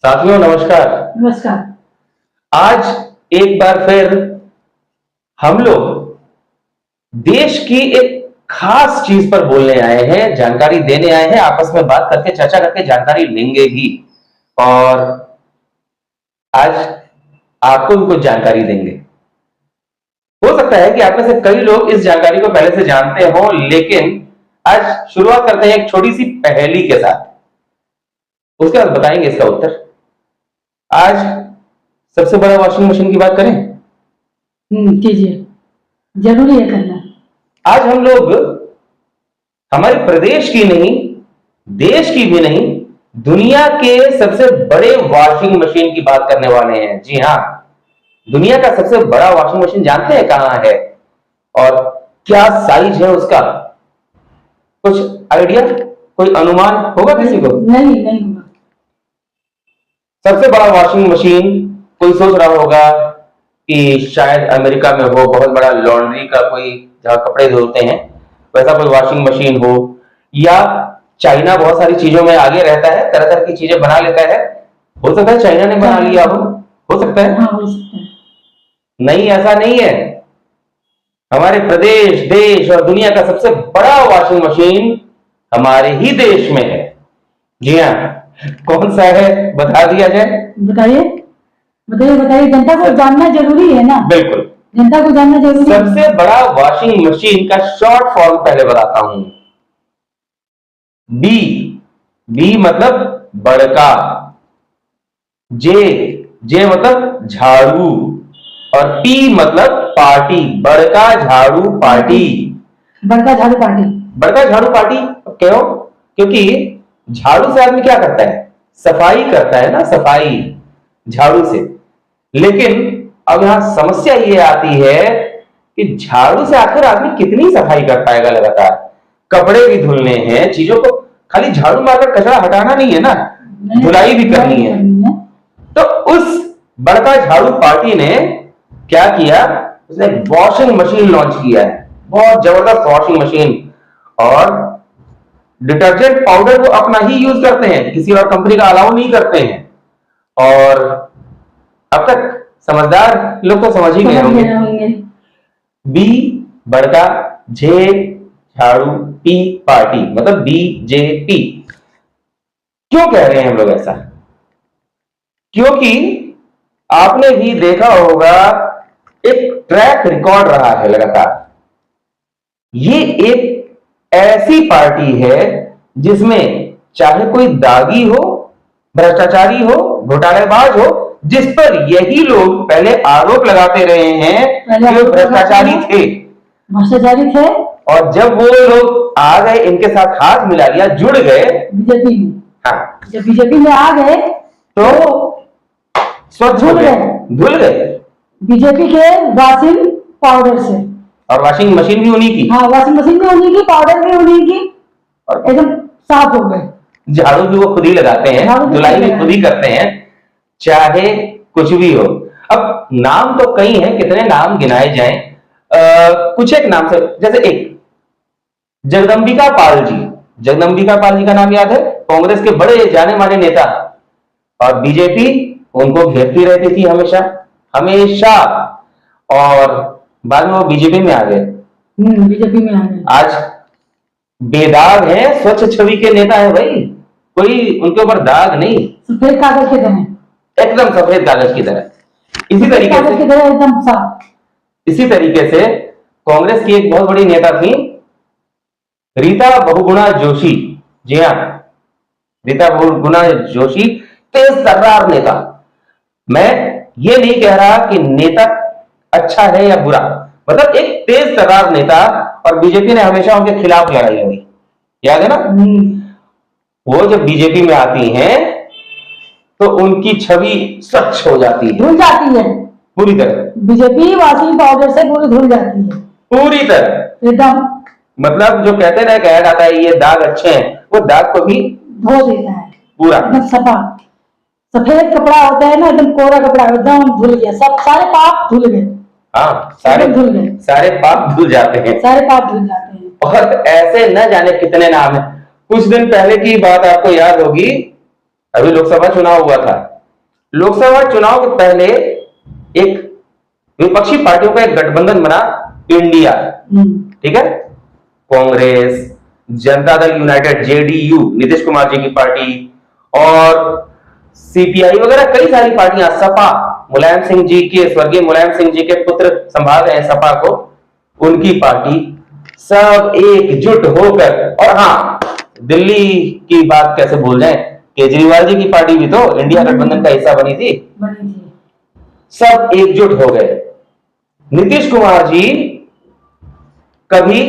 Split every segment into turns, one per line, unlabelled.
साथियों नमस्कार।
नमस्कार।
आज एक बार फिर हम लोग देश की एक खास चीज पर बोलने आए हैं, जानकारी देने आए हैं, आपस में बात करके चर्चा करके जानकारी लेंगे भी। और आज आपको भी कुछ जानकारी देंगे। हो सकता है कि आप में से कई लोग इस जानकारी को पहले से जानते हो, लेकिन आज शुरुआत करते हैं एक छोटी सी पहेली के साथ, उसके बाद बताएंगे इसका उत्तर। आज सबसे बड़ा वॉशिंग मशीन की बात करें।
कीजिए, जरूरी है करना।
आज हम लोग हमारे प्रदेश की नहीं, देश की भी नहीं, दुनिया के सबसे बड़े वॉशिंग मशीन की बात करने वाले हैं। जी हाँ, दुनिया का सबसे बड़ा वॉशिंग मशीन जानते हैं कहां है और क्या साइज है उसका? कुछ आइडिया, कोई अनुमान होगा किसी को?
नहीं होगा।
सबसे बड़ा वॉशिंग मशीन कोई सोच रहा होगा कि शायद अमेरिका में हो, बहुत बड़ा लॉन्ड्री का कोई जहां कपड़े धोते हैं वैसा कोई वॉशिंग मशीन हो, या चाइना बहुत सारी चीजों में आगे रहता है, तरह तरह की चीजें बना लेता है। हो सकता है चाइना ने बना लिया हो सकता है।
हाँ, हो सकता है।
नहीं, ऐसा नहीं है। हमारे प्रदेश, देश और दुनिया का सबसे बड़ा वॉशिंग मशीन हमारे ही देश में है। जी हाँ, कौन सा है बता दिया जाए?
बताइए बताइए बताइए, जनता को जानना जरूरी है ना।
बिल्कुल,
जनता को जानना जरूरी है।
सबसे बड़ा वॉशिंग मशीन का शॉर्ट फॉर्म पहले बताता हूं। बी, बी मतलब बड़का, जे मतलब झाड़ू, और पी मतलब पार्टी, बड़का झाड़ू पार्टी।
बड़का झाड़ू पार्टी।
बड़का झाड़ू पार्टी क्यों? क्योंकि झाड़ू से आदमी क्या करता है? सफाई करता है ना, सफाई झाड़ू से। लेकिन अब यहां समस्या ये आती है कि झाड़ू से आखिर आदमी कितनी सफाई कर पाएगा लगातार? कपड़े भी धुलने हैं, चीजों को खाली झाड़ू मारकर कचरा हटाना नहीं है ना, धुलाई भी करनी है। तो उस बड़का झाड़ू पार्टी ने क्या किया? उसने वॉशिंग मशीन लॉन्च किया है, बहुत जबरदस्त वॉशिंग मशीन। और डिटर्जेंट पाउडर वो अपना ही यूज करते हैं, किसी और कंपनी का अलाउ नहीं करते हैं। और अब तक समझदार लोग तो समझ ही गए होंगे। बी बड़का, जे झाड़ू, पी पार्टी, मतलब बीजेपी। क्यों कह रहे हैं हम लोग ऐसा? क्योंकि आपने भी देखा होगा एक ट्रैक रिकॉर्ड रहा है लगातार। ये एक ऐसी पार्टी है जिसमें चाहे कोई दागी हो, भ्रष्टाचारी हो, घोटालेबाज हो, जिस पर यही लोग पहले आरोप लगाते रहे हैं कि वो भ्रष्टाचारी थे, और जब वो लोग आ गए, इनके साथ हाथ मिला लिया, जुड़ गए बीजेपी में। हाँ,
जब बीजेपी में आ गए
तो स्वच्छ धुल गए
बीजेपी के वॉशिंग पाउडर से।
और वॉशिंग मशीन भी उन्हीं की।
हाँ, वॉशिंग मशीन भी उन्हीं की, पाउडर भी उन्हीं की, और एकदम साफ हो गए।
झाड़ू भी वो खुद ही लगाते हैं, धुलाई भी खुद ही करते हैं, चाहे कुछ भी हो। अब नाम तो कई हैं, कितने नाम गिनाए जाएं? कुछ एक नाम से, जैसे एक जगदंबिका पाल जी। जगदंबिका पाल जी का नाम याद है? कांग्रेस के बड़े जाने माने नेता, और बीजेपी उनको घेरती रहती थी हमेशा हमेशा, और बाद में वो बीजेपी में आ गए।
बीजेपी में आ गए।
आज बेदाग है, स्वच्छ छवि के नेता है भाई, कोई उनके ऊपर दाग नहीं,
सफेद कागज की तरह,
एकदम सफेद कागज की तरह। इसी तरीके से
एकदम साफ।
इसी तरीके से कांग्रेस की एक बहुत बड़ी नेता थी, रीता बहुगुणा जोशी। जी हाँ, रीता बहुगुणा जोशी, तेज तर्रार नेता। मैं ये नहीं कह रहा कि नेता अच्छा है या बुरा, मतलब एक तेज तर्रार नेता, और बीजेपी ने हमेशा उनके खिलाफ लड़ाई लड़ी, याद है ना? वो जब बीजेपी में आती हैं तो उनकी छवि स्वच्छ हो जाती है,
धुल जाती है
पूरी तरह।
बीजेपी वॉशिंग पाउडर से पूरी धुल जाती है, पूरी
तरह
एकदम।
मतलब जो कहते ना, कहा जाता है ये दाग अच्छे हैं, वो दाग को भी
धो देता है
पूरा,
एकदम सफा। सफेद कपड़ा होता है ना, एकदम कोरा कपड़ा, एकदम धुल गया, सब सारे पाप धुल गए।
हाँ, सारे
धुल गए,
सारे पाप धुल जाते हैं,
सारे पाप धुल जाते हैं।
और ऐसे न जाने कितने नाम है। कुछ दिन पहले की बात आपको याद होगी, अभी लोकसभा चुनाव हुआ था, लोकसभा चुनाव के पहले एक विपक्षी पार्टियों का एक गठबंधन बना, इंडिया, ठीक है, कांग्रेस, जनता दल यूनाइटेड जेडीयू नीतीश कुमार जी की पार्टी, और सीपीआई वगैरह कई सारी पार्टियां, सपा, मुलायम सिंह जी के, स्वर्गीय मुलायम सिंह जी के पुत्र संभाल रहे हैं सपा को, उनकी पार्टी, सब एकजुट होकर, और हाँ, दिल्ली की बात कैसे भूल जाएं, केजरीवाल जी की पार्टी भी तो इंडिया गठबंधन का हिस्सा बनी थी, सब एकजुट हो गए। नीतीश कुमार जी कभी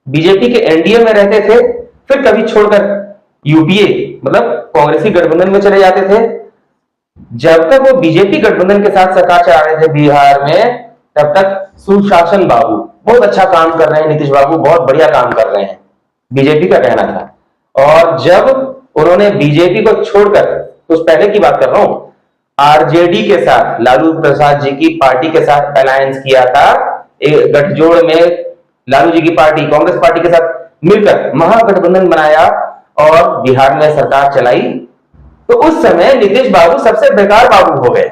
बीजेपी के एनडीए में रहते थे, फिर कभी छोड़कर यूपीए मतलब कांग्रेसी गठबंधन में चले जाते थे। जब तक वो बीजेपी गठबंधन के साथ सरकार चला रहे थे बिहार में, तब तक सुशासन बाबू बहुत अच्छा काम कर रहे हैं, नीतीश बाबू बहुत बढ़िया काम कर रहे हैं, बीजेपी का कहना था। और जब उन्होंने बीजेपी को छोड़कर, कुछ पहले की बात कर रहा हूं, आरजेडी के साथ, लालू प्रसाद जी की पार्टी के साथ अलायंस किया था, एक गठजोड़ में लालू जी की पार्टी कांग्रेस पार्टी के साथ मिलकर महागठबंधन बनाया और बिहार में सरकार चलाई, तो उस समय नीतीश बाबू सबसे बेकार बाबू हो गए,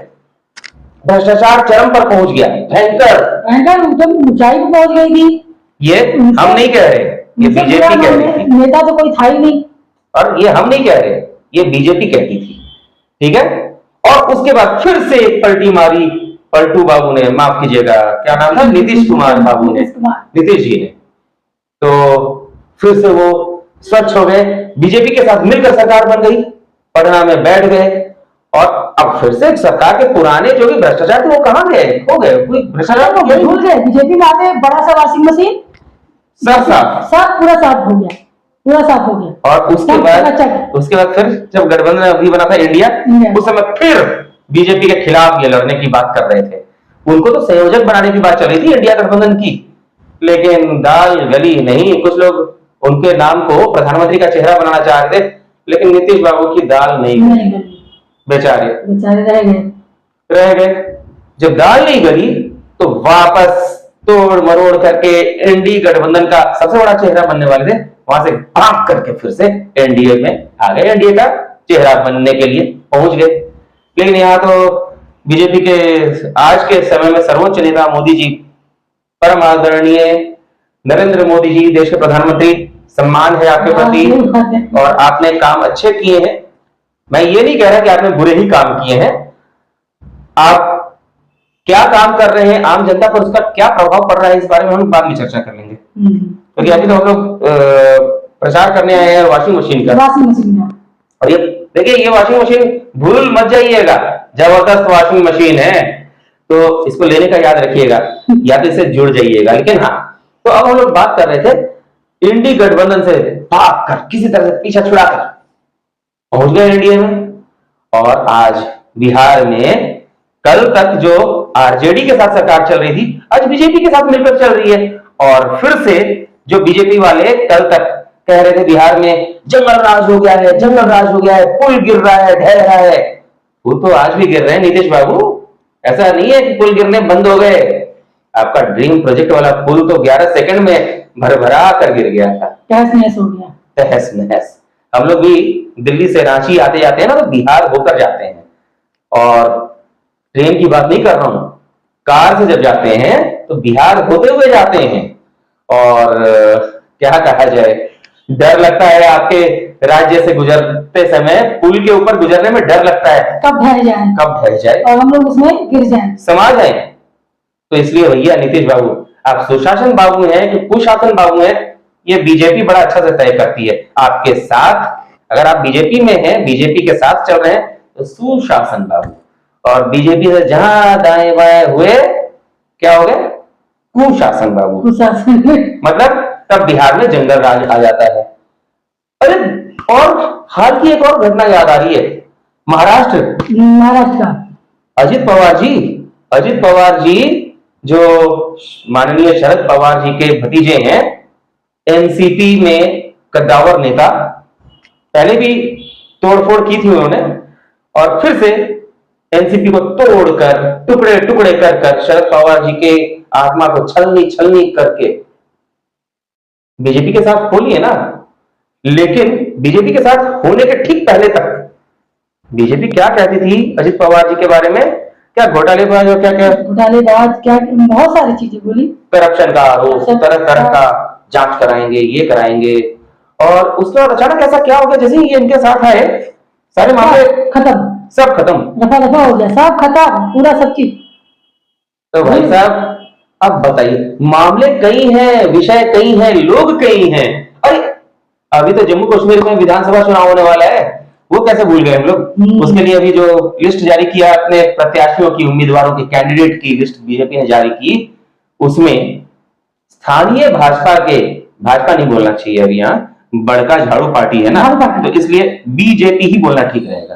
भ्रष्टाचार चरम पर पहुंच गया, भयंकर
एकदम ऊंचाई पर पहुंच गई थी।
ये हम नहीं कह रहे, ये बीजेपी कह रही थी,
नेता तो कोई था ही नहीं,
और ये हम नहीं कह रहे, ये बीजेपी कहती थी, ठीक है। और उसके बाद फिर से एक पलटी मारी पलटू बाबू ने, माफ कीजिएगा क्या नाम था, नीतीश कुमार बाबू ने, नीतीश जी ने, तो फिर से वो स्वच्छ हो गए, बीजेपी के साथ मिलकर सरकार बन गई, पटना में बैठ गए, और अब फिर से सरकार के पुराने जो भी भ्रष्टाचार थे वो कहां गए, हो गए, कोई भ्रष्टाचार
तो भूल गए। बीजेपी में आके बड़ा सा वॉशिंग मशीन सब पूरा साफ हो गया, पूरा साफ हो गया।
और उसके बाद फिर जब गठबंधन अभी बना था इंडिया, उस समय फिर बीजेपी के खिलाफ ये लड़ने की बात कर रहे थे, उनको तो संयोजक बनाने की बात चल रही थी इंडिया गठबंधन की, लेकिन दाल गली नहीं, कुछ लोग उनके नाम को प्रधानमंत्री का चेहरा बनाना चाह रहे थे, लेकिन नीतीश बाबू की दाल नहीं गली, बेचारे रह गए। जब दाल नहीं गली तो वापस तोड़ मरोड़ करके एनडीए गठबंधन का सबसे बड़ा चेहरा बनने वाले थे, वहां से भाग करके फिर से एनडीए में आ गए, एनडीए का चेहरा बनने के लिए पहुंच गए। लेकिन यहाँ तो बीजेपी के आज के समय में सर्वोच्च नेता मोदी जी, परम आदरणीय नरेंद्र मोदी जी, देश के प्रधानमंत्री, सम्मान है आपके प्रति, और आपने काम अच्छे किए हैं। मैं ये नहीं कह रहा कि आपने बुरे ही काम किए हैं, आप क्या काम कर रहे हैं, आम जनता पर उसका क्या प्रभाव पड़ रहा है, इस बारे में हम बाद में चर्चा कर लेंगे, क्योंकि अभी तो हम लोग प्रचार करने आए हैं वॉशिंग मशीन का। और ये देखिए, ये वॉशिंग मशीन भूल मत जाइएगा, जबरदस्त वॉशिंग मशीन है, तो इसको लेने का याद रखिएगा, या तो इससे जुड़ जाइएगा। लेकिन हाँ, तो अब हम लोग बात कर रहे थे इंडी गठबंधन से भाग कर, किसी तरह से पीछा छुड़ाकर पहुंच गए इंडिया में, और आज बिहार में कल तक जो आरजेडी के साथ सरकार चल रही थी, आज बीजेपी के साथ मिलकर चल रही है। और फिर से जो बीजेपी वाले कल तक कह रहे थे बिहार में जंगल राज हो गया है, जंगल राज हो गया है, पुल गिर रहा है, ढह रहा है, वो तो आज भी गिर रहे हैं नीतीश बाबू। ऐसा नहीं है कि पुल गिरने बंद हो गए, आपका ड्रीम प्रोजेक्ट वाला पुल तो 11 सेकंड में भरभरा कर गिर गया था,
तहस नहस हो गया,
तहस नहस। हम लोग भी दिल्ली से रांची आते जाते हैं ना, तो बिहार होकर जाते हैं, और ट्रेन की बात नहीं कर रहा हूं, कार से जब जाते हैं तो बिहार होते हुए जाते हैं, और क्या कहा जाए, डर लगता है आपके राज्य से गुजरते समय, पुल के ऊपर गुजरने में डर लगता है,
कब ढह जाए
और
हम लोग उसमें गिर जाएं,
समा जाए। तो इसलिए भैया नीतीश बाबू, आप सुशासन बाबू हैं कि कुशासन बाबू हैं, ये बीजेपी बड़ा अच्छा से तय करती है आपके साथ। अगर आप बीजेपी में हैं, बीजेपी के साथ चल रहे हैं, तो सुशासन बाबू, और बीजेपी से जहां दाएं बाएं हुए क्या हो गए, कुशासन बाबू, मतलब तब बिहार में जंगल राज आ जाता है। अरे, और हाल की एक और घटना याद आ रही है, महाराष्ट्र
का
अजित पवार जी जो माननीय शरद पवार जी के भतीजे हैं, एनसीपी में कद्दावर नेता, पहले भी तोड़फोड़ की थी उन्होंने, और फिर से एनसीपी को तोड़कर टुकड़े टुकड़े कर शरद पवार जी के आत्मा को छलनी करके बीजेपी के साथ हो लिए ना। लेकिन बीजेपी के साथ होने के ठीक पहले तक बीजेपी क्या कहती थी अजित पवार जी के बारे में? क्या घोटालेबाज और क्या क्या
घोटालेबाज, क्या बहुत सारी चीजें बोली।
करप्शन का आरोप, तरह तरह का जांच कराएंगे, ये कराएंगे। और उसके बाद अचानक ऐसा क्या हो गया, जैसे ही ये इनके साथ आए सारे मामले
खत्म,
सब खत्म,
रफा दफा हो गया, सब खत्म, पूरा सब चीज।
तो भाई साहब अब बताइए, मामले कई हैं, विषय कई हैं, लोग कई हैं। अरे अभी तो जम्मू कश्मीर में विधानसभा चुनाव होने वाला है, वो कैसे भूल गए हम लोग? उसके लिए अभी जो लिस्ट जारी किया अपने प्रत्याशियों की, उम्मीदवारों की, कैंडिडेट की लिस्ट बीजेपी ने जारी की, उसमें स्थानीय भाजपा के, भाजपा नहीं बोलना चाहिए अभी, यहाँ बड़का झाड़ू पार्टी है ना, तो इसलिए बीजेपी ही बोलना ठीक रहेगा।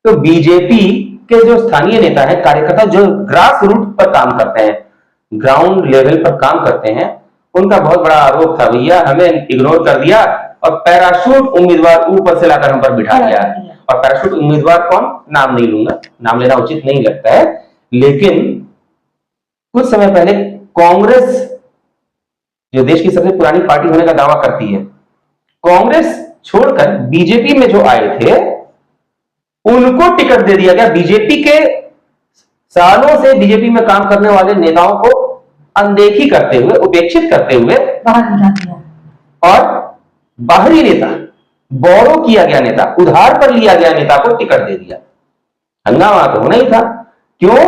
तो बीजेपी के जो स्थानीय नेता है, कार्यकर्ता जो ग्रास रूट पर काम करते हैं, ग्राउंड लेवल पर काम करते हैं, उनका बहुत बड़ा आरोप था, भैया हमें इग्नोर कर दिया और पैराशूट उम्मीदवार ऊपर से लाकर हम पर बिठा दिया। और पैराशूट उम्मीदवार कौन, नाम नहीं लूंगा, नाम लेना उचित नहीं लगता है, लेकिन कुछ समय पहले कांग्रेस, जो देश की सबसे पुरानी पार्टी होने का दावा करती है, कांग्रेस छोड़कर बीजेपी में जो आए थे उनको टिकट दे दिया गया। बीजेपी के सालों से बीजेपी में काम करने वाले नेताओं को अनदेखी करते हुए, उपेक्षित करते हुए
बाहर निकाल दिया।
और बाहरी नेता, बोरो किया गया नेता, उधार पर लिया गया नेता को टिकट दे दिया। हंगामा तो होना ही था। क्यों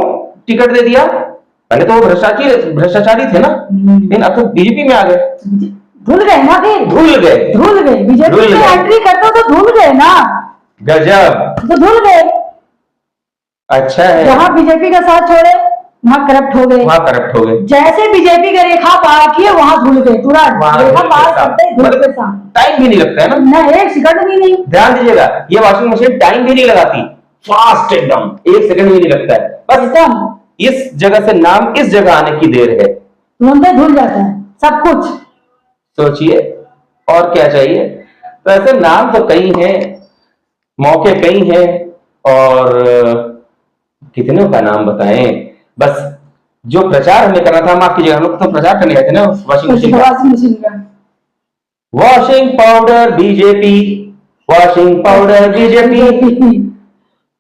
टिकट दे दिया? पहले तो वो भ्रष्टाचारी थे ना, लेकिन अब तो बीजेपी में आ गए।
धुल गए ना, फिर
धुल गए
बीजेपी में एंट्री करते तो धुल गए ना।
गजब,
तो धुल गए।
अच्छा है,
जहाँ बीजेपी का साथ छोड़े वहाँ करप्ट हो गए, जैसे बीजेपी का रेखा पार किए वहाँ धुल गए, तुरंत रेखा पार करते ही धुल गए।
टाइम भी नहीं लगता है
ना, एक सेकंड भी नहीं।
ध्यान दीजिएगा, ये वॉशिंग मशीन टाइम भी नहीं लगाती, फास्ट एकदम, एक सेकंड भी नहीं लगता है, बस इस जगह से नाम इस जगह आने की देर है,
तुरंत धुल जाता है सब कुछ।
सोचिए और क्या चाहिए। तो ऐसे नाम तो कई हैं, मौके कई हैं, और कितनों का नाम बताएं। बस जो प्रचार हमें करना था, माफ कीजिएगा, हम लोग तो प्रचार करने गए थे ना वॉशिंग मशीन का। Washing powder BJP, washing powder BJP,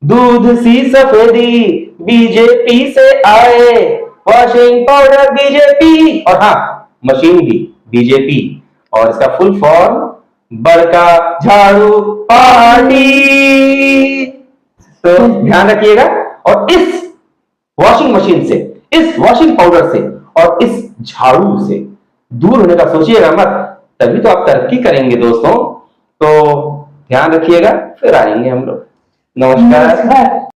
दूध सी सफेदी बीजेपी से आए, वॉशिंग पाउडर बीजेपी, और हाँ मशीन भी बीजेपी, और इसका फुल फॉर्म बड़का झाड़ू पार्टी। तो ध्यान रखिएगा, और इस वॉशिंग मशीन से, इस वॉशिंग पाउडर से और इस झाड़ू से दूर होने का सोचिएगा मत, तभी तो आप तरक्की करेंगे दोस्तों। तो ध्यान रखिएगा, फिर आएंगे हम लोग। नमस्कार।